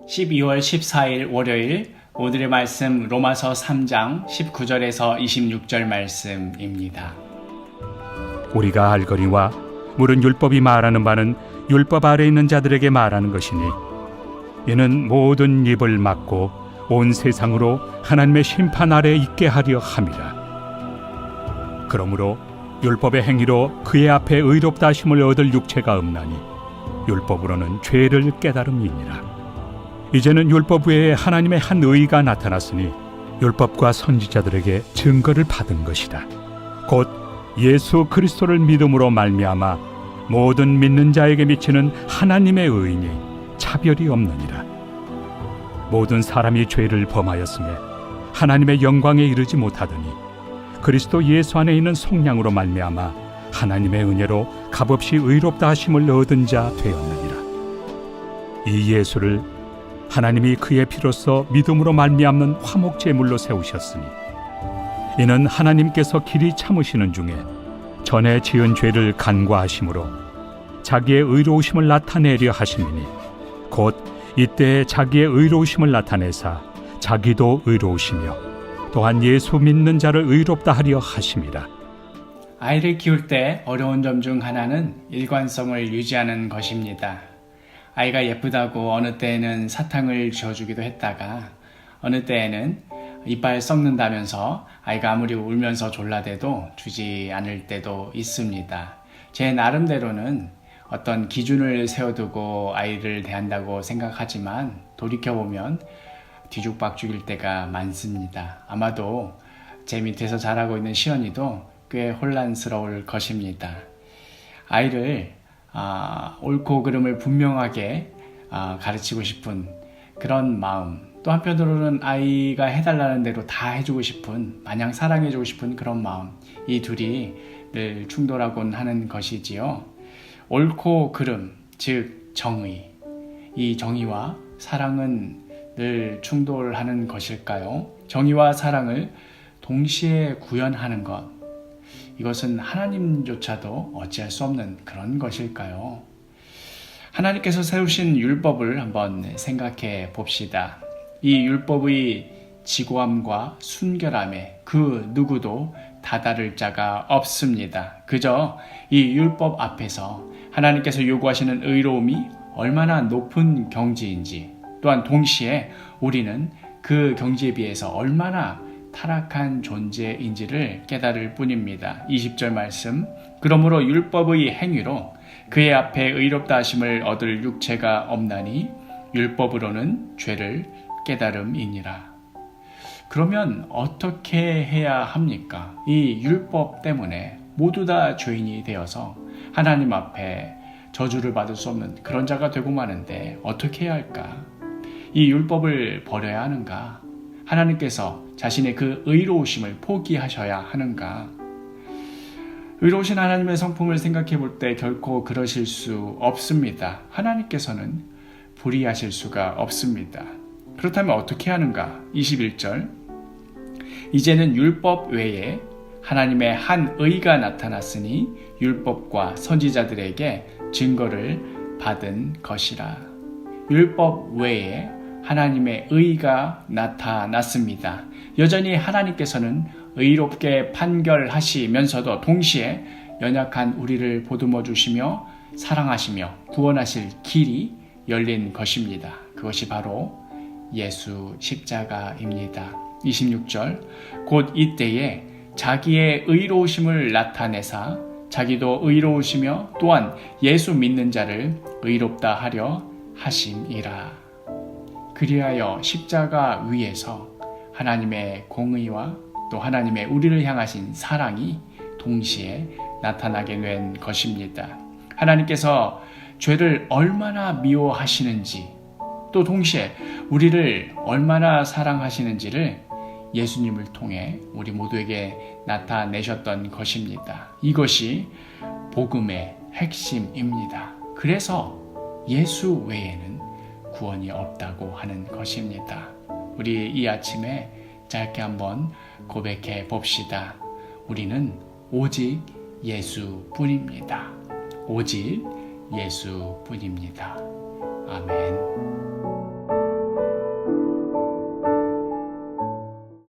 12월 14일 월요일 오늘의 말씀 로마서 3장 19절에서 26절 말씀입니다. 우리가 알거니와 물은 율법이 말하는 바는 율법 아래 있는 자들에게 말하는 것이니 이는 모든 입을 막고 온 세상으로 하나님의 심판 아래 있게 하려 함이라. 그러므로 율법의 행위로 그의 앞에 의롭다 하심을 얻을 육체가 없나니 율법으로는 죄를 깨달음이니라. 이제는 율법 외에 하나님의 한 의가 나타났으니 율법과 선지자들에게 증거를 받은 것이다. 곧 예수 그리스도를 믿음으로 말미암아 모든 믿는 자에게 미치는 하나님의 의니 차별이 없느니라. 모든 사람이 죄를 범하였음에 하나님의 영광에 이르지 못하더니 그리스도 예수 안에 있는 속량으로 말미암아 하나님의 은혜로 값없이 의롭다 하심을 얻은 자 되었느니라. 이 예수를 하나님이 그의 피로써 믿음으로 말미암는 화목제물로 세우셨으니 이는 하나님께서 길이 참으시는 중에 전에 지은 죄를 간과하심으로 자기의 의로우심을 나타내려 하심이니 곧 이때에 자기의 의로우심을 나타내사 자기도 의로우시며 또한 예수 믿는 자를 의롭다 하려 하심이라. 아이를 키울 때 어려운 점 중 하나는 일관성을 유지하는 것입니다. 아이가 예쁘다고 어느 때에는 사탕을 쥐어주기도 했다가 어느 때에는 이빨 썩는다면서 아이가 아무리 울면서 졸라대도 주지 않을 때도 있습니다. 제 나름대로는 어떤 기준을 세워두고 아이를 대한다고 생각하지만 돌이켜보면 뒤죽박죽일 때가 많습니다. 아마도 제 밑에서 자라고 있는 시연이도 꽤 혼란스러울 것입니다. 아이를 옳고 그름을 분명하게 가르치고 싶은 그런 마음, 또 한편으로는 아이가 해달라는 대로 다 해주고 싶은, 마냥 사랑해주고 싶은 그런 마음, 이 둘이 늘 충돌하곤 하는 것이지요. 옳고 그름, 즉 정의, 이 정의와 사랑은 늘 충돌하는 것일까요? 정의와 사랑을 동시에 구현하는 것, 이것은 하나님조차도 어찌할 수 없는 그런 것일까요? 하나님께서 세우신 율법을 한번 생각해 봅시다. 이 율법의 지고함과 순결함에 그 누구도 다다를 자가 없습니다. 그저 이 율법 앞에서 하나님께서 요구하시는 의로움이 얼마나 높은 경지인지, 또한 동시에 우리는 그 경지에 비해서 얼마나 타락한 존재인지를 깨달을 뿐입니다. 20절 말씀, 그러므로 율법의 행위로 그의 앞에 의롭다 하심을 얻을 육체가 없나니 율법으로는 죄를 깨달음이니라. 그러면 어떻게 해야 합니까? 이 율법 때문에 모두 다 죄인이 되어서 하나님 앞에 저주를 받을 수 없는 그런 자가 되고 마는데 어떻게 해야 할까? 이 율법을 버려야 하는가? 하나님께서 자신의 그 의로우심을 포기하셔야 하는가? 의로우신 하나님의 성품을 생각해 볼 때 결코 그러실 수 없습니다. 하나님께서는 불의하실 수가 없습니다. 그렇다면 어떻게 하는가? 21절, 이제는 율법 외에 하나님의 한 의가 나타났으니 율법과 선지자들에게 증거를 받은 것이라. 율법 외에 하나님의 의가 나타났습니다. 여전히 하나님께서는 의롭게 판결하시면서도 동시에 연약한 우리를 보듬어 주시며 사랑하시며 구원하실 길이 열린 것입니다. 그것이 바로 예수 십자가입니다. 26절, 곧 이때에 자기의 의로우심을 나타내사 자기도 의로우시며 또한 예수 믿는 자를 의롭다 하려 하심이라. 그리하여 십자가 위에서 하나님의 공의와 또 하나님의 우리를 향하신 사랑이 동시에 나타나게 된 것입니다. 하나님께서 죄를 얼마나 미워하시는지, 또 동시에 우리를 얼마나 사랑하시는지를 예수님을 통해 우리 모두에게 나타내셨던 것입니다. 이것이 복음의 핵심입니다. 그래서 예수 외에는 구원이 없다고 하는 것입니다. 우리 이 아침에 짧게 한번 고백해 봅시다. 우리는 오직 예수뿐입니다. 오직 예수뿐입니다. 아멘.